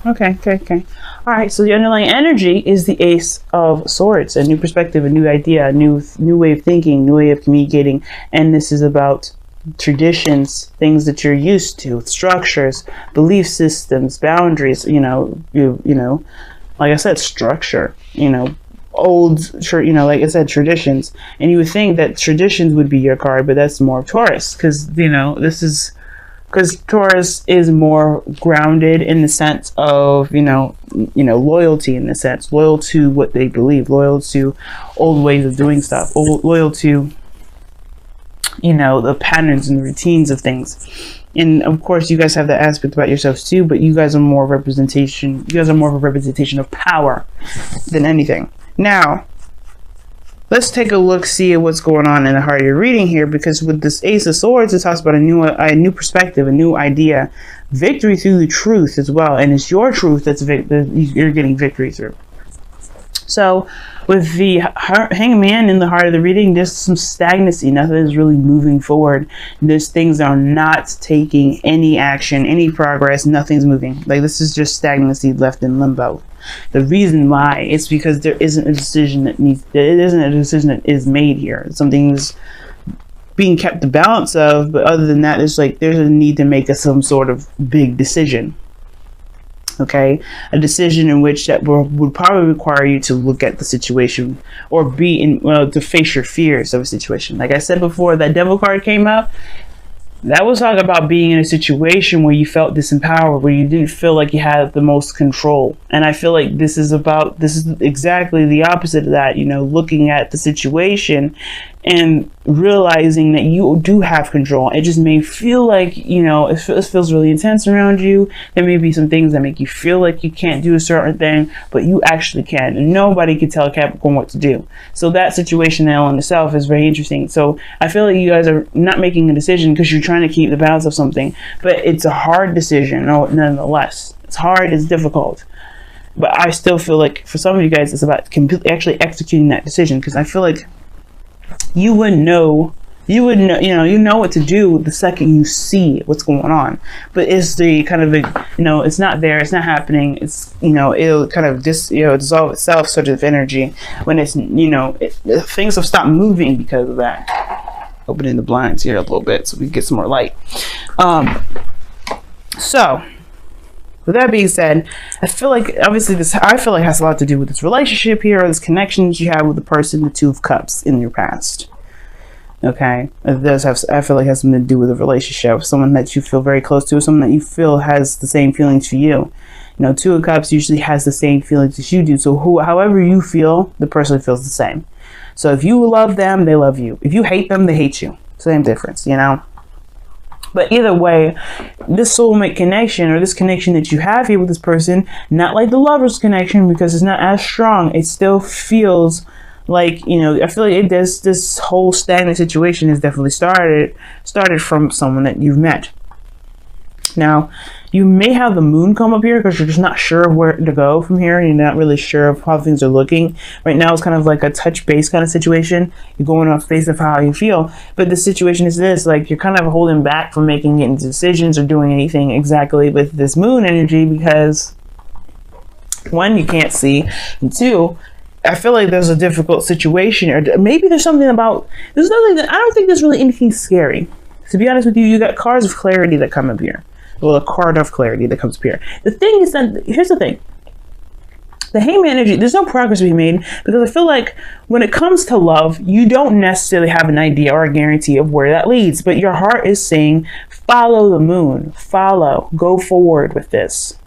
Okay. All right. So the underlying energy is the Ace of Swords, a new perspective, a new idea, a new way of thinking, new way of communicating, and this is about traditions, things that you're used to, structures, belief systems, boundaries. Like I said, structure. Like I said, traditions, and you would think that traditions would be your card, but that's more of Taurus, because Taurus is more grounded in the sense of loyalty, in the sense loyal to what they believe, loyal to old ways of doing stuff, loyal to the patterns and the routines of things. And of course you guys have that aspect about yourselves too, but you guys are more of a representation of power than anything. Now let's take a look, see what's going on in the heart of your reading here, because with this Ace of Swords, it talks about a new perspective, a new idea, victory through the truth as well, and it's your truth that you're getting victory through. So with the Hangman in the heart of the reading, there's some stagnancy. Nothing is really moving forward. There's things that are not taking any action, any progress. Nothing's moving. Like, this is just stagnancy left in limbo. The reason why is because there isn't a decision that is made here. Something's being kept the balance of, but other than that, it's like there's a need to make some sort of big decision. Okay, a decision in which that would probably require you to look at the situation or to face your fears of a situation. Like I said before, that Devil card came up. That was talking about being in a situation where you felt disempowered, where you didn't feel like you had the most control. And I feel like this is exactly the opposite of that, looking at the situation and realizing that you do have control. It just may feel like, it feels really intense around you. There may be some things that make you feel like you can't do a certain thing, but you actually can. And nobody can tell Capricorn what to do. So that situation now in itself is very interesting. So I feel like you guys are not making a decision because you're trying to keep the balance of something, but it's a hard decision nonetheless. It's hard, it's difficult. But I still feel like for some of you guys, it's about actually executing that decision, because I feel like you would know what to do the second you see what's going on. But it's the kind of it's not there, it's not happening, it's it'll kind of dissolve itself, sort of energy, when it's things have stopped moving because of that. Opening the blinds here a little bit so we can get some more light. So with that being said, I feel like obviously has a lot to do with this relationship here, or this connection that you have with the person, the Two of Cups in your past. Okay, it does have. I feel like it has something to do with a relationship, someone that you feel very close to, someone that you feel has the same feelings for you. Two of Cups usually has the same feelings as you do. So however you feel, the person feels the same. So if you love them, they love you. If you hate them, they hate you. Same difference, But either way, this soulmate connection, or this connection that you have here with this person, not like the lover's connection, because it's not as strong. It still feels like, I feel like this whole stagnant situation has definitely started from someone that you've met. Now, you may have the moon come up here because you're just not sure of where to go from here. You're not really sure of how things are looking. Right now, it's kind of like a touch base kind of situation. You're going off base of how you feel. But the situation is this, like, you're kind of holding back from making any decisions or doing anything exactly with this moon energy because, one, you can't see, and two, I feel like there's a difficult situation, or maybe there's something about, I don't think there's really anything scary. To be honest with you, you got cards of clarity that come up here. Well, a card of clarity that comes up here. The thing is that, here's the thing. The Hangman energy, there's no progress to be made, because I feel like when it comes to love, you don't necessarily have an idea or a guarantee of where that leads, but your heart is saying, follow the moon, go forward with this,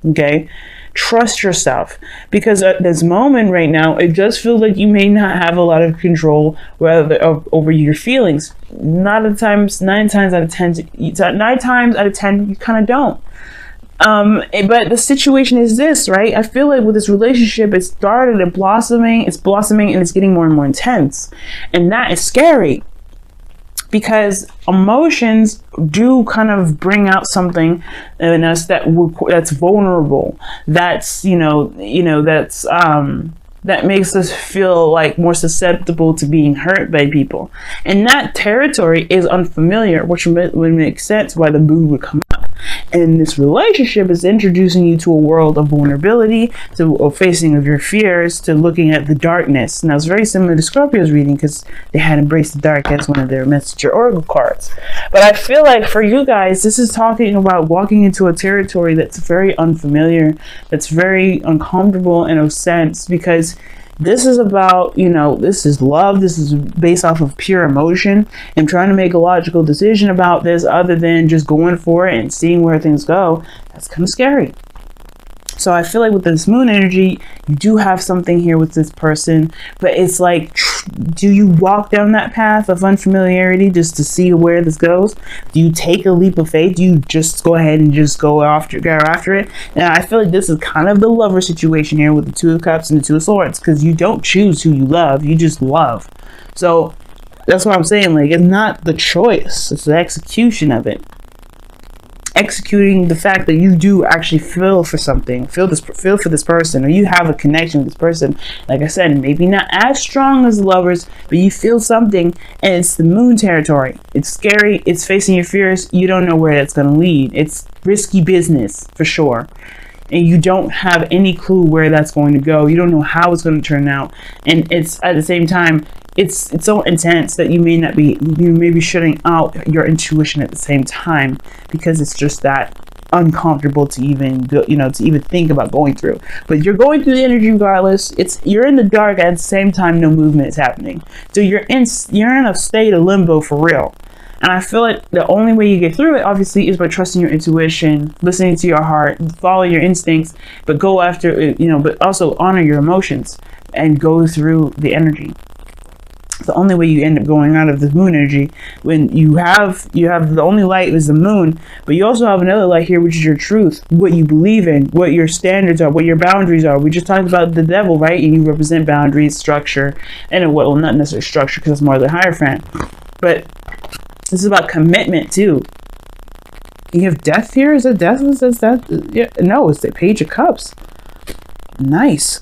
okay? Trust yourself, because at this moment right now, it does feel like you may not have a lot of control over your feelings. Nine times out of 10, you kind of don't. But the situation is this, right? I feel like with this relationship, it started and it's blossoming, and it's getting more and more intense. And that is scary, because emotions do kind of bring out something in us that's vulnerable. That's, that makes us feel like more susceptible to being hurt by people. And that territory is unfamiliar, which would make sense why the moon would come up. And this relationship is introducing you to a world of vulnerability, to a facing of your fears, to looking at the darkness. Now, it's very similar to Scorpio's reading because they had embraced the dark as one of their messenger oracle cards. But I feel like for you guys, this is talking about walking into a territory that's very unfamiliar, that's very uncomfortable in a sense, because this is about, you know, this is love. This is based off of pure emotion and trying to make a logical decision about this other than just going for it and seeing where things go. That's kind of scary. So I feel like with this moon energy, you do have something here with this person, but it's like, do you walk down that path of unfamiliarity just to see where this goes? Do you take a leap of faith? Do you just go ahead and just go after it? Now, I feel like this is kind of the lover situation here with the Two of Cups and the Two of Swords, because you don't choose who you love, you just love. So that's what I'm saying. Like, it's not the choice, it's the execution of it. Executing the fact that you do actually feel for something, feel for this person, or you have a connection with this person. Like I said, maybe not as strong as the lovers, but you feel something, and it's the moon territory. It's scary, it's facing your fears, you don't know where that's going to lead. It's risky business for sure, and you don't have any clue where that's going to go. You don't know how it's going to turn out, and it's at the same time, it's so intense that you may be shutting out your intuition at the same time, because it's just that uncomfortable to even go, to even think about going through. But you're going through the energy regardless. You're in the dark at the same time. No movement is happening, so you're in a state of limbo for real. And I feel like the only way you get through it, obviously, is by trusting your intuition, listening to your heart, follow your instincts, but go after it, but also honor your emotions and go through the energy. The only way you end up going out of the moon energy, when you have the only light is the moon, but you also have another light here, which is your truth, what you believe in, what your standards are, what your boundaries are. We just talked about the devil, right? And you represent boundaries, structure, and well, not necessarily structure, because it's more the Hierophant, but this is about commitment too. You have death here. Is it death? Is that? Yeah, no, it's the Page of Cups. Nice.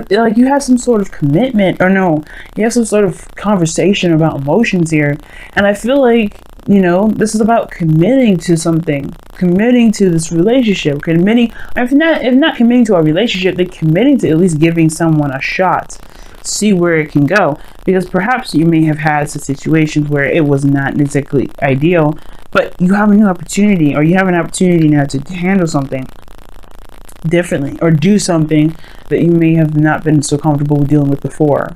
Like, you have some sort of commitment, or no, you have some sort of conversation about emotions here, and I feel like, this is about committing to something, committing to this relationship, committing, if not committing to a relationship, then committing to at least giving someone a shot, see where it can go, because perhaps you may have had some situations where it was not exactly ideal, but you have a new opportunity, or you have an opportunity now to handle something differently, or do something that you may have not been so comfortable with dealing with before,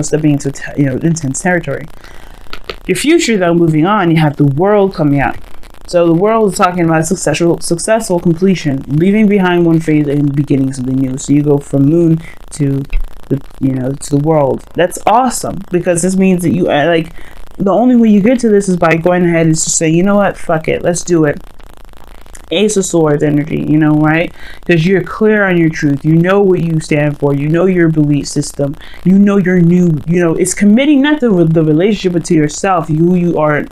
stepping into intense territory. Your future, though, moving on, you have the World coming out. So the World is talking about successful completion, leaving behind one phase and beginning something new. So you go from moon to the World. That's awesome, because this means that you the only way you get to this is by going ahead and just say, you know what, fuck it, let's do it. Ace of Swords energy, right? Because you're clear on your truth. You know what you stand for. You know your belief system. You know your new, it's committing not to the relationship, but to yourself, who you are,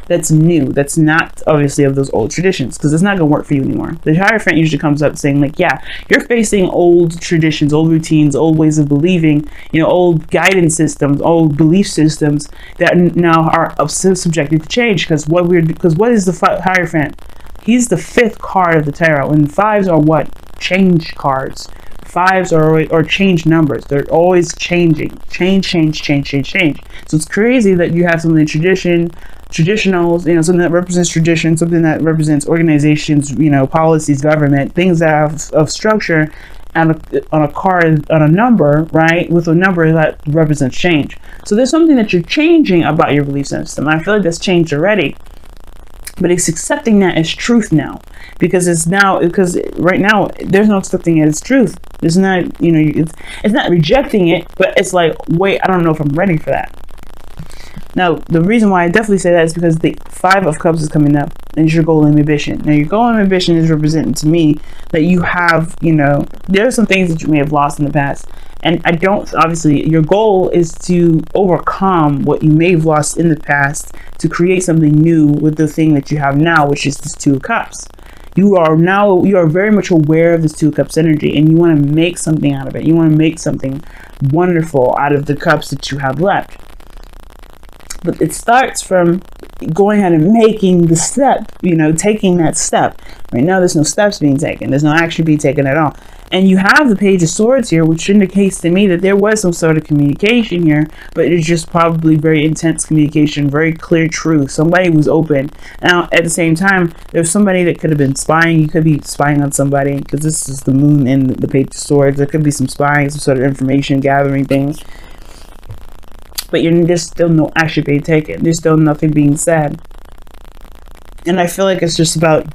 that's new. That's not obviously of those old traditions, because it's not going to work for you anymore. The Hierophant usually comes up saying, like, yeah, you're facing old traditions, old routines, old ways of believing, old guidance systems, old belief systems that now are subjected to change, because what is the Hierophant? He's the fifth card of the tarot, and fives are what? Change cards. Fives are change numbers. They're always changing. Change. So it's crazy that you have something traditionals, something that represents tradition, something that represents organizations, policies, government, things that have of structure, on a card, on a number, right? With a number that represents change. So there's something that you're changing about your belief system. I feel like that's changed already. But it's accepting that as truth now, because right now there's no accepting it as truth. It's not, it's not rejecting it, but it's like, wait, I don't know if I'm ready for that. Now, the reason why I definitely say that is because the Five of Cups is coming up, and it's your goal and ambition. Now, your goal and ambition is representing to me that you have, there are some things that you may have lost in the past. And obviously, your goal is to overcome what you may have lost in the past to create something new with the thing that you have now, which is this Two of Cups. You are very much aware of this Two of Cups energy, and you want to make something out of it. You want to make something wonderful out of the cups that you have left. But it starts from going ahead and making the step, you know, taking that step. Right now, there's no steps being taken. There's no action being taken at all. And you have the Page of Swords here, which indicates to me that there was some sort of communication here, but it's just probably very intense communication, very clear truth. Somebody was open. Now, at the same time, there's somebody that could have been spying. You could be spying on somebody, because this is the moon in the Page of Swords. There could be some spying, some sort of information gathering things. But there's still no action being taken. There's still nothing being said. And I feel like it's just about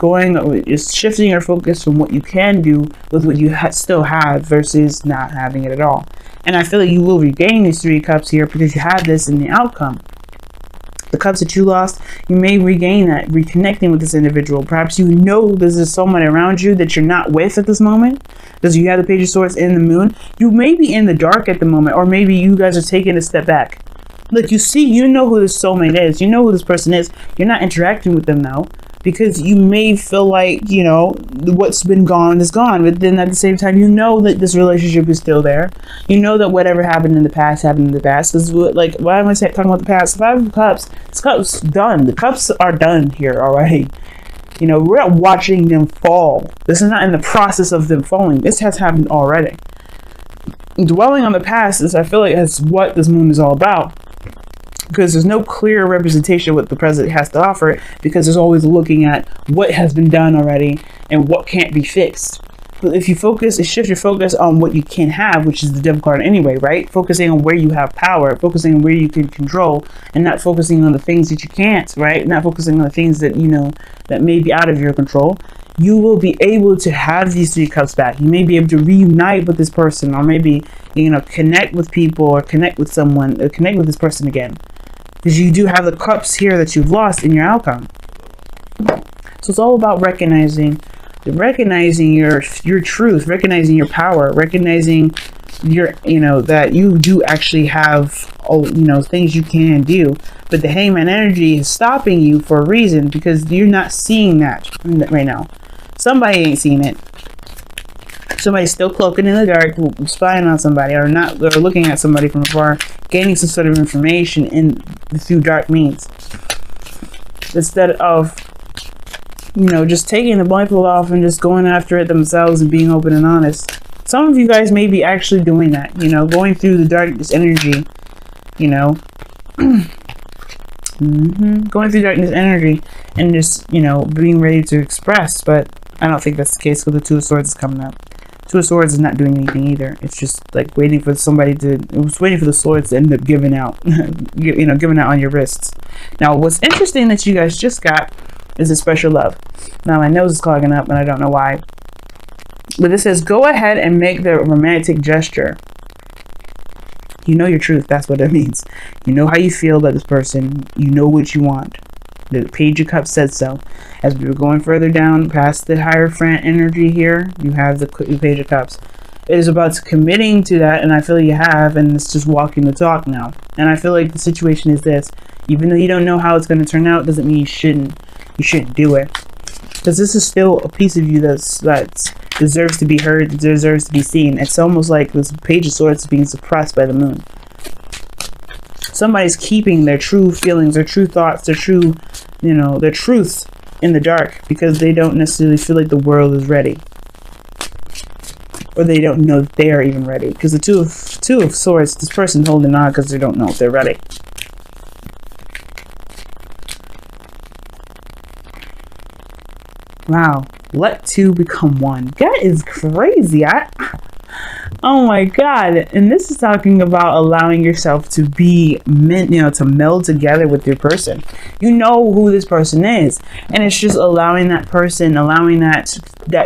just shifting your focus from what you can do with what you still have versus not having it at all. And I feel like you will regain these 3 cups here because you have this in the outcome. The cups that you lost, you may regain that, reconnecting with this individual. Perhaps you know there's someone around you that you're not with at this moment, because you have the Page of Swords in the moon. You may be in the dark at the moment, or maybe you guys are taking a step back. Look, you know who this soulmate is. You know who this person is. You're not interacting with them now, because you may feel like, you know, what's been gone is gone. But then at the same time, you know that this relationship is still there. You know that whatever happened in the past happened in the past. Because, like, why am I talking about the past? 5 of Cups. This cup's done. The cups are done here already. You know, we're not watching them fall. This is not in the process of them falling. This has happened already. Dwelling on the past is, I feel like, that's what this moon is all about. Because there's no clear representation of what the present has to offer, because there's always looking at what has been done already and what can't be fixed. But if you shift your focus on what you can have, which is the Devil card anyway, right? Focusing on where you have power, focusing on where you can control, and not focusing on the things that you can't, right? Not focusing on the things that, you know, that may be out of your control. You will be able to have these 3 cups back. You may be able to reunite with this person, or maybe, you know, connect with people, or connect with someone, or connect with this person again. Because you do have the cups here that you've lost in your outcome. So it's all about recognizing your truth, recognizing your power, recognizing that you do actually have, things you can do. But the Hangman energy is stopping you for a reason, because you're not seeing that right now. Somebody ain't seeing it. Somebody's still cloaking in the dark, spying on somebody, or looking at somebody from afar, gaining some sort of information through dark means, instead of, just taking the blindfold off and just going after it themselves and being open and honest. Some of you guys may be actually doing that, going through the darkness energy, going through darkness energy and just, being ready to express. But I don't think that's the case, because the Two of Swords is coming up. Two of Swords is not doing anything either. It's just like waiting for the swords to end up giving out, giving out on your wrists. Now, what's interesting that you guys just got is a special love. Now, my nose is clogging up and I don't know why. But it says, go ahead and make the romantic gesture. You know your truth. That's what it means. You know how you feel about this person. You know what you want. The Page of Cups said so. As we were going further down past the Hierophant energy here, you have the Page of Cups. It is about committing to that, and I feel you have, and it's just walking the talk now. And I feel like the situation is this: even though you don't know how it's going to turn out, doesn't mean you shouldn't do it. Because this is still a piece of you that deserves to be heard, deserves to be seen. It's almost like this Page of Swords is being suppressed by the moon. Somebody's keeping their true feelings, their true thoughts, their true, their truths in the dark, because they don't necessarily feel like the world is ready, or they don't know that they are even ready. Because the two of Swords, this person's holding on because they don't know if they're ready. Wow, let two become one. That is crazy. Oh my God. And this is talking about allowing yourself to be to meld together with your person. You know who this person is. And it's just allowing that person, allowing that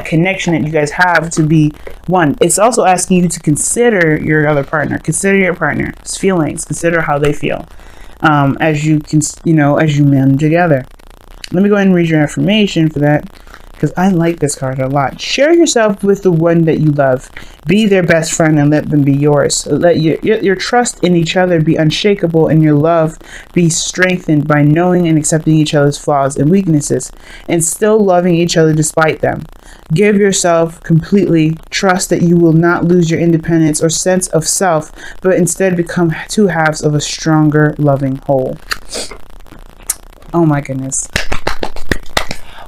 connection that you guys have to be one. It's also asking you to consider your other partner. Consider your partner's feelings. Consider how they feel. As you mend together. Let me go ahead and read your affirmation for that, because I like this card a lot. Share yourself with the one that you love. Be their best friend and let them be yours. Let your trust in each other be unshakable, and your love be strengthened by knowing and accepting each other's flaws and weaknesses, and still loving each other despite them. Give yourself completely. Trust that you will not lose your independence or sense of self, but instead become two halves of a stronger, loving whole. Oh my goodness.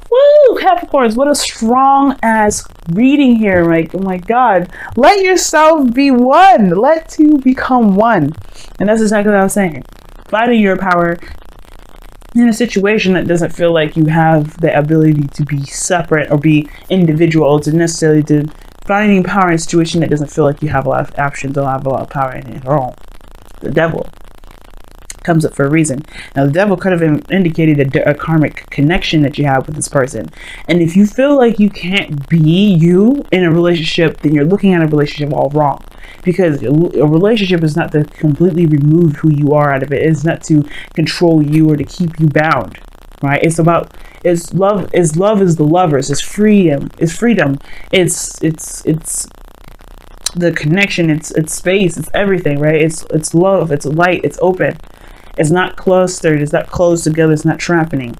Woo, Capricorns, what a strong ass reading here. Like, oh my God, let yourself be one. Let two become one. And that's exactly what I was saying. Finding your power in a situation that doesn't feel like you have the ability to be separate or be individual, to necessarily to finding power in a situation that doesn't feel like you have a lot of options or have a lot of power in it at all. The devil comes up for a reason. Now, the devil could have indicated a karmic connection that you have with this person. And if you feel like you can't be you in a relationship, then you're looking at a relationship all wrong. Because a relationship is not to completely remove who you are out of it. It's not to control you or to keep you bound. Right? It's about, it's love is the lovers. It's freedom. It's freedom. It's the connection. It's space. It's everything. Right? It's love. It's light. It's open. It's not clustered. It's not closed together. It's not trapping.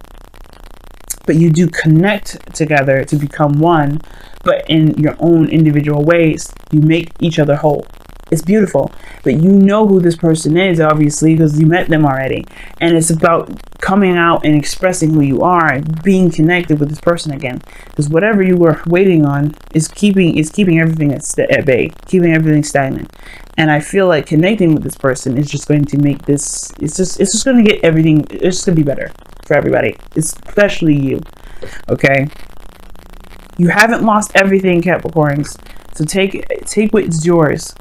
But you do connect together to become one. But in your own individual ways, you make each other whole. It's beautiful. But you know who this person is, obviously, because you met them already. And it's about coming out and expressing who you are and being connected with this person again. Because whatever you were waiting on is keeping everything at bay, keeping everything stagnant. And I feel like connecting with this person is just going to make this, it's just going to get everything, it's just going to be better for everybody, especially you. Okay? You haven't lost everything, Capricorns. So take what's yours.